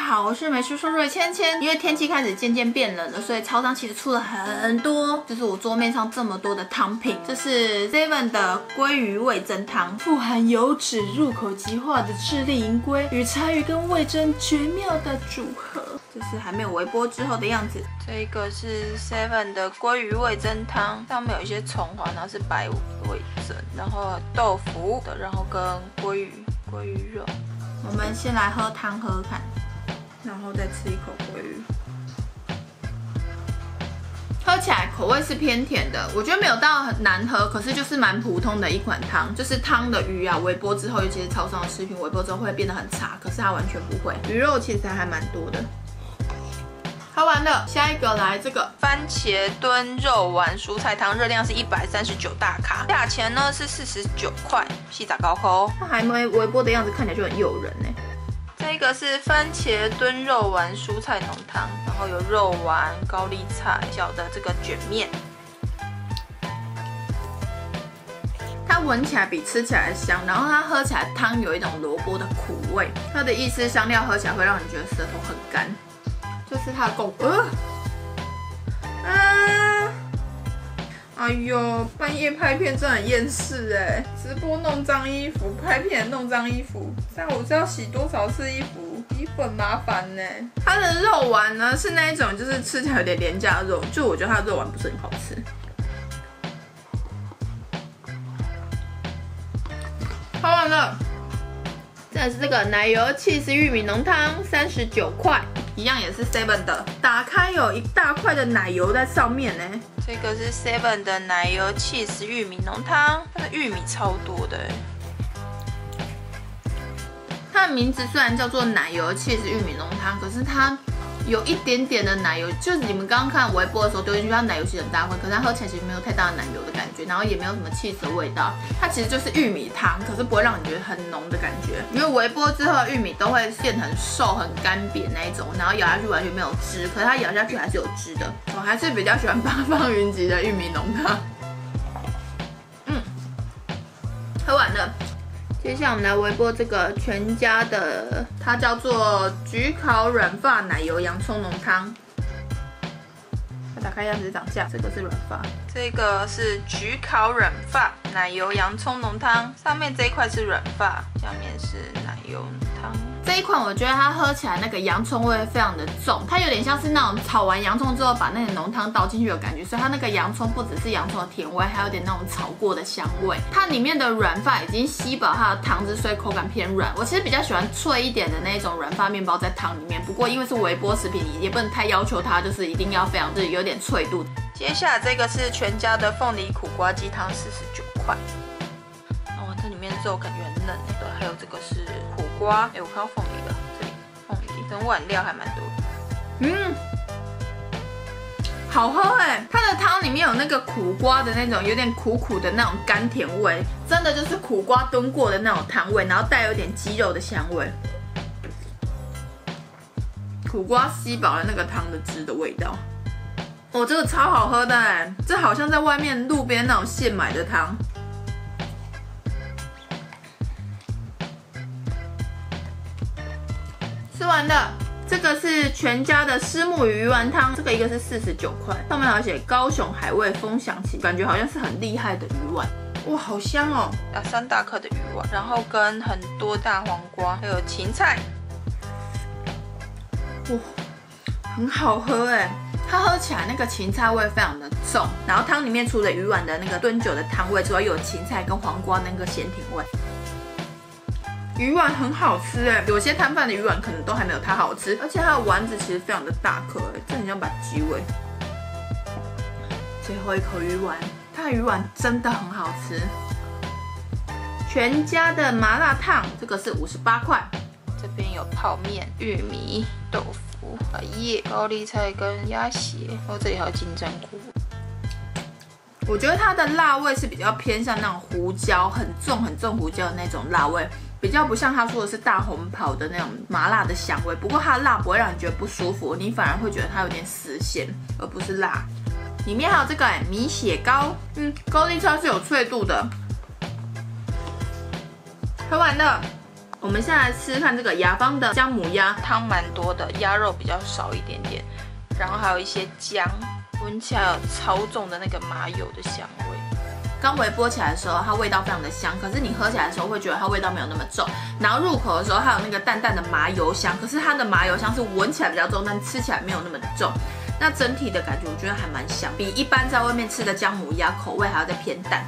好，我是美食叔叔的芊芊。因为天气开始渐渐变冷了，所以超商其实出了很多，就是我桌面上这么多的汤品。这是 Seven 的鲑鱼味噌汤，富含油脂、入口即化的智利银龟与柴鱼跟味噌绝妙的组合。这是还没有微波之后的样子。这个是 Seven 的鲑鱼味噌汤，上面有一些葱花，然后是白味噌，然后豆腐的，然后跟鲑鱼肉。我们先来喝汤喝看，然后再吃一口鲑鱼。喝起来口味是偏甜的，我觉得没有到很难喝，可是就是蛮普通的一款汤。就是汤的鱼啊，微波之后，尤其是超商的食品，微波之后会变得很差，可是它完全不会。鱼肉其实还蛮多的。喝完了，下一个来这个番茄炖肉丸蔬菜汤，热量是139大卡，价钱呢是49块，细炸高扣。它还没微波的样子，看起来就很诱人呢。这个是番茄炖肉丸蔬菜浓汤，然后有肉丸、高丽菜、小的这个卷面。它闻起来比吃起来香，然后它喝起来汤有一种萝卜的苦味。它的意式香料喝起来会让你觉得舌头很干。这是它的狗哎呦，半夜拍片真的很厌世哎！直播弄脏衣服，拍片弄脏衣服，这样我是要洗多少次衣服？衣服很麻烦呢。它的肉丸呢是那一种，就是吃起来有点廉价肉，就我觉得它的肉丸不是很好吃。喝完了，再是这个奶油起司玉米浓汤，39块。一样也是 Seven 的，打开有一大块的奶油在上面呢。这个是 Seven 的奶油起司玉米浓汤，它的玉米超多的。它的名字虽然叫做奶油起司玉米浓汤，可是它有一点点的奶油，就是你们刚刚看微波的时候丢进去，它奶油其实很大块，可是它喝起来其实没有太大的奶油的感觉，然后也没有什么起司的味道。它其实就是玉米汤，可是不会让你觉得很浓的感觉，因为微波之后的玉米都会变很瘦、很干瘪那一种，然后咬下去完全没有汁，可是它咬下去还是有汁的。我还是比较喜欢八方云集的玉米浓汤。喝完了。接下来我们来微波这个全家的，它叫做焗烤软发奶油洋葱浓汤。打开样子长这样，这个是软发，这个是焗烤软发奶油洋葱浓汤，上面这一块是软发，下面是奶油汤。这一款我觉得它喝起来那个洋葱味非常的重，它有点像是那种炒完洋葱之后把那个浓汤倒进去的感觉，所以它那个洋葱不只是洋葱的甜味，还有点那种炒过的香味。它里面的软发已经吸饱它的汤汁，所以口感偏软。我其实比较喜欢脆一点的那种软发面包在汤里面，不过因为是微波食品，也不能太要求它，就是一定要非常是有点脆度。接下来这个是全家的凤梨苦瓜鸡汤，49块。哦，这里面肉感觉很嫩的，还有这个是苦瓜，我看到凤梨了，这里凤梨，整碗料还蛮多的。好喝哎！它的汤里面有那个苦瓜的那种有点苦苦的那种甘甜味，真的就是苦瓜炖过的那种汤味，然后带有点鸡肉的香味。苦瓜吸饱了那个汤的汁的味道。哦，这个超好喝的哎！这好像在外面路边那种现买的汤。吃完了，这个是全家的虱目鱼丸汤，这个一个是49块，上面还有写高雄海味风翔起，感觉好像是很厉害的鱼丸。哇，好香哦！3大颗的鱼丸，然后跟很多大黄瓜，还有芹菜。哇，很好喝哎！它喝起来那个芹菜味非常的重，然后汤里面除了鱼丸的那个炖酒的汤味之外，有芹菜跟黄瓜那个咸甜味。鱼丸很好吃哎，有些摊贩的鱼丸可能都还没有它好吃，而且它的丸子其实非常的大颗哎，这很像把鸡尾。最后一口鱼丸，它的鱼丸真的很好吃。全家的麻辣烫，这个是58块，这边有泡面、玉米、豆腐、叶、高丽菜跟鸭血，然后这里还有金针菇。我觉得它的辣味是比较偏向那种胡椒，很重胡椒的那种辣味。比较不像他说的是大红袍的那种麻辣的香味，不过它的辣不会让你觉得不舒服，你反而会觉得它有点死咸，而不是辣。里面还有这个米血糕，高丽菜是有脆度的。喝完了，我们现在来吃吃看这个雅芳的姜母鸭，汤蛮多的，鸭肉比较少一点点，然后还有一些姜，闻起来有超重的那个麻油的香味。刚微波起来的时候，它味道非常的香，可是你喝起来的时候会觉得它味道没有那么重。然后入口的时候，它有那个淡淡的麻油香，可是它的麻油香是闻起来比较重，但吃起来没有那么重。那整体的感觉我觉得还蛮香，比一般在外面吃的姜母鸭口味还要再偏淡。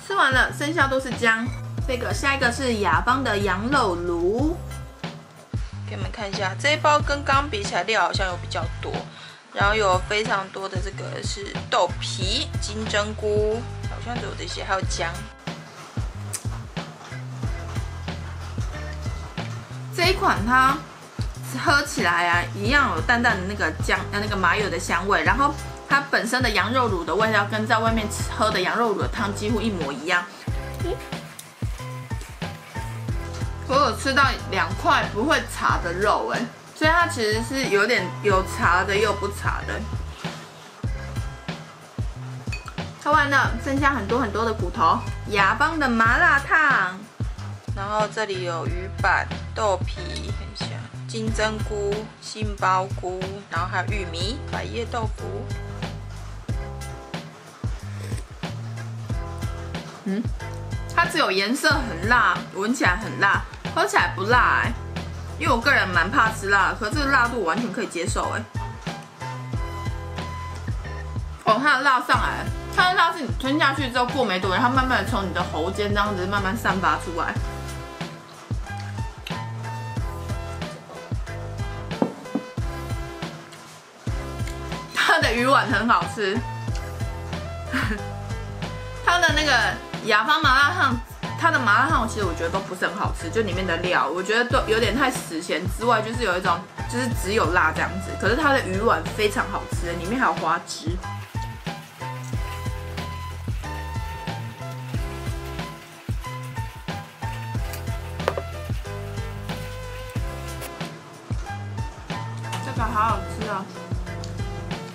吃完了，剩下都是姜。这个下一个是雅芳的羊肉炉，给你们看一下，这一包跟刚刚比起来料好像有比较多。然后有非常多的这个是豆皮、金针菇，好像只有这些，还有姜。这一款它喝起来啊，一样有淡淡的那个姜、那个麻油的香味，然后它本身的羊肉卤的味道跟在外面喝的羊肉卤的汤几乎一模一样。我有吃到2块不会茶的肉所以它其实是有点有茶的又不茶的。喝完了，剩下很多很多的骨头。雅芳的麻辣烫，然后这里有鱼板、豆皮，看一下金针菇、杏鲍菇，然后还有玉米、百叶豆腐。它只有颜色很辣，闻起来很辣，喝起来不辣因为我个人蛮怕吃辣的，可是这个辣度我完全可以接受哦，它的辣上来了，它的辣是你吞下去之后过没多久，它慢慢的从你的喉间这样子慢慢散发出来。它的鱼丸很好吃，它的那个雅芳麻辣烫。它的麻辣烫其实我觉得都不是很好吃，就里面的料我觉得都有点太死咸之外，就是有一种就是只有辣这样子。可是它的鱼丸非常好吃，里面还有花枝。这个好好吃哦，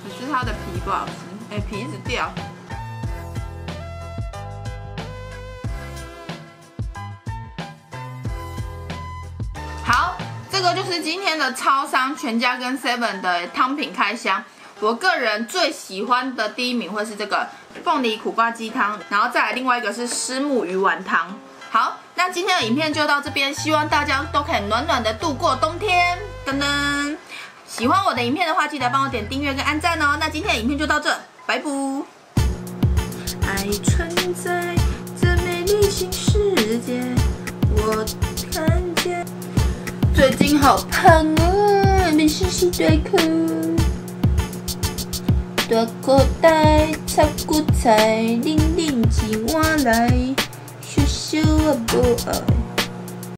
可是它的皮不好吃，皮一直掉。好，这个就是今天的超商全家跟 Seven 的汤品开箱。我个人最喜欢的第1名会是这个凤梨苦瓜鸡汤，然后再来另外一个是虱目鱼丸汤。好，那今天的影片就到这边，希望大家都可以暖暖的度过冬天。噔噔，喜欢我的影片的话，记得帮我点订阅跟按赞哦。那今天的影片就到这，拜拜。爱存在这美丽新世界，我看见。最近好胖哦，没事洗短裤，大口袋插骨菜，零零钱换来，小小我不爱。